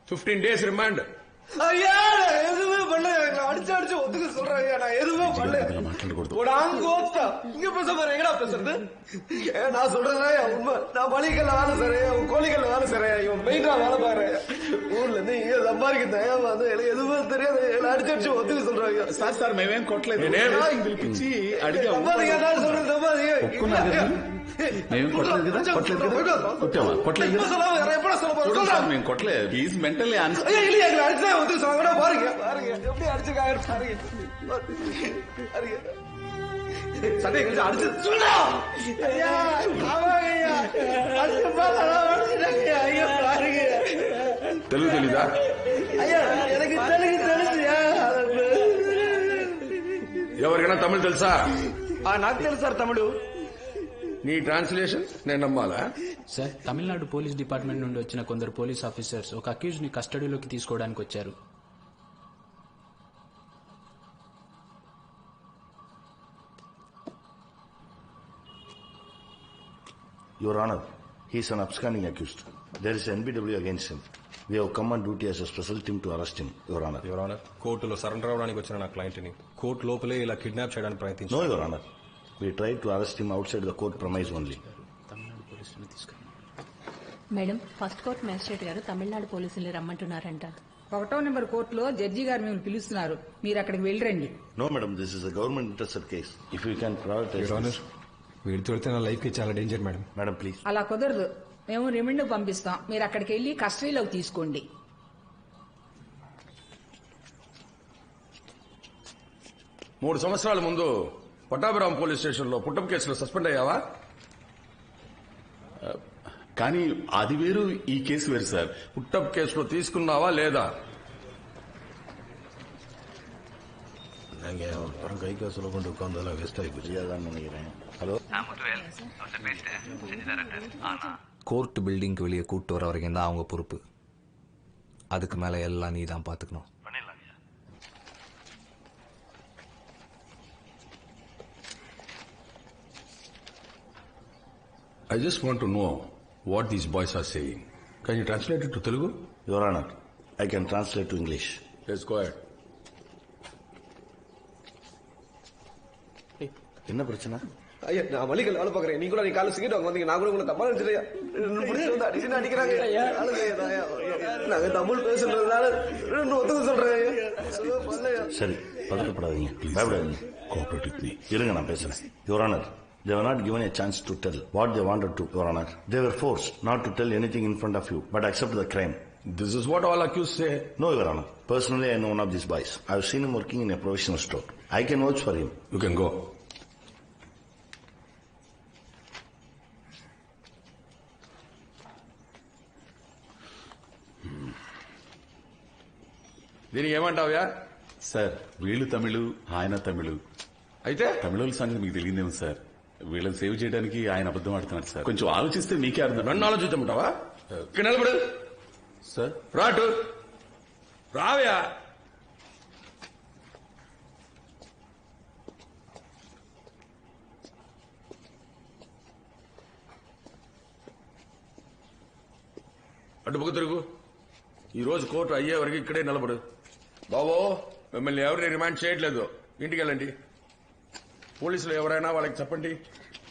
15 days remand. ஐயா எதுவுமே பண்ணல, அடிச்சு ஒத்துக்க சொல்றேன் ஐயா, நான் எதுவுமே பண்ணல. இங்க பேச பாரு, எங்கடா பேசுறது? நான் சொல்றேன் உண்மை. நான் மளிகைல வேலை செய்றேன், கோழிகள்ல வேலை செய்றேன், இவன் பெயிண்டா வேலை பாக்குறேன். ஊர்ல இருந்து இங்க சம்பாதிக்கிறேன், வந்து எனக்கு எதுவுமே தெரியாது. அடிச்சு ஒத்துக்க சொல்றாங்க. సార్ మేమేం కొట్టలేదు, పిలిపించి అడిగా. சொல்றேன் మేము కొట్టలేదు కదా, కొట్టామా? కొట్టలేదు మేము కొట్టలేదు. ఈజ్ మెంటల్లీ அடிச்சா ஒத்துக்க சொல்லுங்க. பாருங்க பாருங்க எப்படி அடிச்சுக்காரு பாருங்க. சட்டை கழிச்சு அடிச்சு சொல்லா తెలుగు తెలీదా? எனக்கு தெலுங்கு తెలుసు. ఎవరికైనా తమిళ్ తెలుసా? నాకు తెలుసు సార్ తమిళు. నీ ట్రాన్స్లేషన్ నేను నమ్మాలా? సార్, తమిళనాడు పోలీస్ డిపార్ట్మెంట్ నుండి వచ్చిన కొందరు పోలీస్ ఆఫీసర్స్ ఒక అక్యూజ్ ని కస్టడీలోకి తీసుకోవడానికి వచ్చారు. Your Honor, he is an absconding accused. There is NBW against him. We have come on duty as a special team to arrest him, Your Honor. Your Honor, కోర్టులో surrender అవడానికి వచ్చిన నా client ని court లోపలే ఇలా kidnap చేయడానికి ప్రయత్నించారు. No, Your Honor. We tried to arrest him outside the court premise only. Madam, first court magistrate గారు తమిళనాడు పోలీసులు రమ్మంటున్నారంట. 1వ నెంబర్ కోర్టులో జడ్జి గారు మిమ్మల్ని పిలుస్తున్నారు, మీరు అక్కడికి వెళ్ళరండి. No, madam, this is a government interested case. If we can prioritize. Your Honor, వీడితో వెళ్తే నా లైఫ్ కి చాలా డేంజర్ మేడం. Madam, please. అలా కుదరదు, మేము రిమాండ్ పంపిస్తాం, మీరు అక్కడికి వెళ్లి కస్టడీలోకి తీసుకోండి. 3 సంవత్సరాల ముందు పట్టాభిరామ్ పోలీస్ స్టేషన్ లో పుట్టప్ కేసులో సస్పెండ్ అయ్యావా? కానీ అది వేరు, ఈ కేసు వేరు సార్. పుట్టప్ కేసులో తీసుకున్నావా లేదా? கை காசுல கொண்டு உட்கார்ந்தாலும் வேஸ்ட் ஆகி போச்சுதான் நினைக்கிறேன். ஹலோ, கோர்ட் பில்டிங்க்கு வெளியே கூட்டு வர வரைக்கும் தான் அவங்க பொறுப்பு. அதுக்கு மேல எல்லாம் நீ தான் பாத்துக்கணும். I just want to know what these boys are saying. Can you translate it to Telugu? Your Honor, I can translate to English. Yes, go ahead. என்ன பிரச்சனை? ஐயா, நான் மளிகைல வேலை பாக்குறேன். நீ கூட காலைல சிக்கிட்டு வாங்க வந்தீங்க. நான் கூட உங்களை தப்பா நினைச்சிட்டேன். அடிக்கிறாங்க. நாங்க தமிழ் பேசுறதுனால ஒத்துக்க சொல்றேன். சரி, பதட்டப்படாதீங்க, பயப்படாதீங்க. Cooperate with me. இருங்க, நான் பேசுறேன். Your Honor, they were not given a chance to tell what they wanted to, Your Honor. They were forced not to tell anything in front of you, but accept the crime. This is what all accused say. No, Your Honor. Personally, I know one of these boys. I have seen him working in a provisional store. I can vouch for him. You can go. దీనికి ఏమంటావ్యా? Sir, వీళ్ళు తమిళు, ఆయన తమిళు. అయితే తమిళ సంగతి మీకు తెలియదేమో sir. వీళ్ళని save చేయడానికి ఆయన అబద్ధం ఆడుతున్నారు సార్. కొంచెం ఆలోచిస్తే మీకే అర్థం. నన్ను ఆలోచించమంటావా? ఇక్కడ నిలబడు సార్. రాటు రావ్యా. అటుపక్క తిరుగు. ఈ రోజు కోర్టు అయ్యే వరకు ఇక్కడే నిలబడు. బాబో, మిమ్మల్ని ఎవరిని రిమాండ్ చేయట్లేదు, ఇంటికి వెళ్ళండి. పోలీసులు ఎవరైనా వాళ్ళకి చెప్పండి,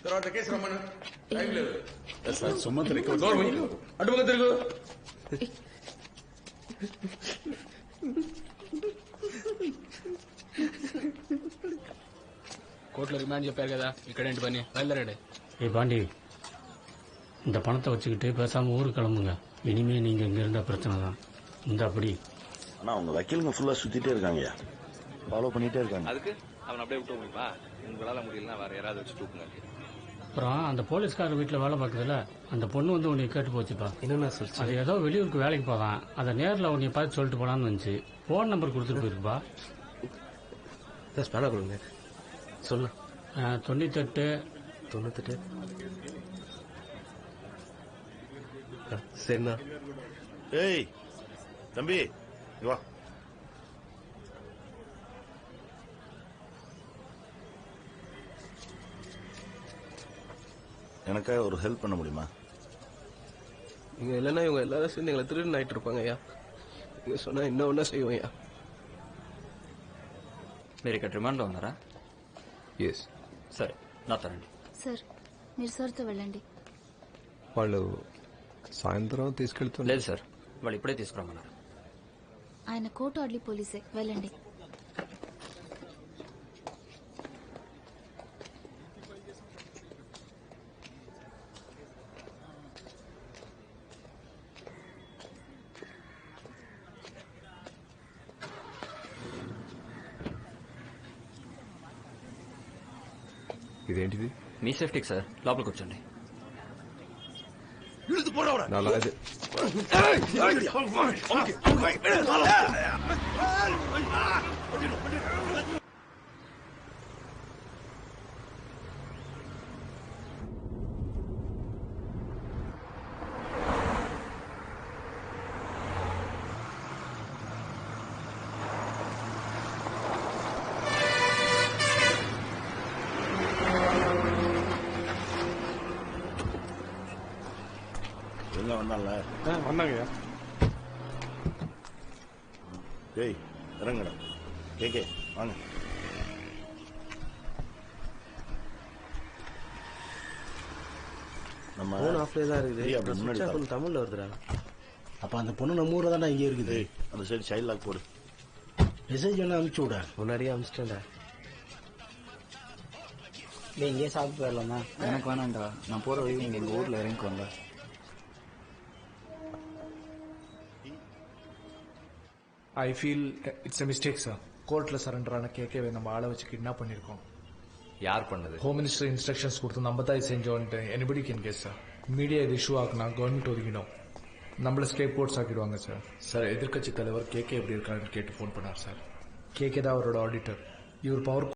తర్వాత కేసు రమ్మను. టైం లేదు. సుమంత్ అటుపక్క తిరుగు. கோர்ட்ல ரிமாண்ட் చెప్పారు కదా, ఇక్కడేంటి పని? బయలుదేరండి. ஏ பாண்டி, இந்த பணத்தை வச்சுக்கிட்டு பேசாம ஊருக்கு கிளம்புங்க. இனிமே நீங்க இங்க இருந்த பிரச்சனை தான். இந்த அப்படி ஆனா அவங்க வக்கீலுங்க ஃபுல்லா சுத்திட்டே இருக்காங்க, ஃபாலோ பண்ணிட்டே இருக்காங்க. அதுக்கு அவன் அப்படியே விட்டு முடியுமா? உங்களால முடியலன்னா வேற யாராவது வச்சு தூக்குங்க. அப்புறம் அந்த போலீஸ்காரர் வீட்டுல வேலை பார்க்குதுல, அந்த பொண்ணு வந்து உன்னை கேட்டு போச்சுப்பா. என்னன்னா சார், அது ஏதோ வெளியூருக்கு வேலைக்கு போதான், அதை நேரில் உன்னை பார்த்து சொல்லிட்டு போலான்னு வந்துச்சு. போன் நம்பர் கொடுத்துட்டு போயிருப்பா. ஸ்பேனா கொடுங்க. சொல்லு. 98 சரிண்ணா. ஏய் தம்பி, வா. எனக்காக ஒரு ஹெல்ப் பண்ண முடியுமா? இங்க இல்லைன்னா இவங்க எல்லாரும் சேர்ந்து எங்களை திருடன் ஆயிட்டு இருப்பாங்க ஐயா. நீங்க சொன்னா என்ன ஒண்ணா செய்வோம்யா. మీరు ఇక్కడ రిమాండ్లో ఉన్నారా? ఎస్. సరే నాతో రండి. సార్ మీరు సార్తో వెళ్ళండి. వాళ్ళు సాయంత్రం తీసుకెళ్తున్నారు. లేదు సార్, వాళ్ళు ఇప్పుడే తీసుకురమ్మన్నారు. ఆయన కోర్టు అడ్లీ పోలీసే, వెళ్ళండి. ఇదేంటిది? మీ సేఫ్టీకి సార్, లోపల కూర్చోండి. నాలా ఇది. எங்க வந்தால வந்தாங்கய்யா. டேய் இறங்கடா. கேக்கே வாங்க. நம்ம ஃபோன் ஆஃப்ல தான் இருக்குது. அப்படி முன்னாடி சுவிட்ச் ஆஃப் தமிழ்ல வருதுடா. அப்ப அந்த பொண்ணு நம்ம ஊர்ல தானே இங்க இருக்குது. டேய் அந்த சைடு சைல்ட் லாக் போடு. மெசேஜ் என்ன அனுப்பிச்சு விட. முன்னாடியே அனுப்பிச்சிட்டேன்டா. நீ இங்கே சாப்பிட்டு வரலாமா? எனக்கு வேணாம்டா, நான் போற வழி நீங்க எங்க ஊர்ல இறங்கிக்கோங்க. I feel it's a mistake sir. கோர்ட்ல சரண்டர் ஆன கேக்கவே நம்ம ஆளை வச்சு கிட்னாப் பண்ணிருக்கோம். யார் பண்ணது? ஹோம் மினிஸ்டர் இன்ஸ்ட்ரக்ஷன்ஸ் கொடுத்து நம்ம தான் இது செஞ்சோன்ட்டு anybody can guess sir. Media இது இஷ்யூ ஆகுனா கவர்மெண்ட் ஒதுக்கிடும், நம்மள ஸ்கேப் போர்ட்ஸ் ஆக்கிடுவாங்க சார். சார் எதிர்க்கட்சி தலைவர் கேகே எப்படி இருக்காருன்னு கேட்டு ஃபோன் பண்ணார் சார். கேகே தான் அவரோட ஆடிட்டர். இவர் பவர்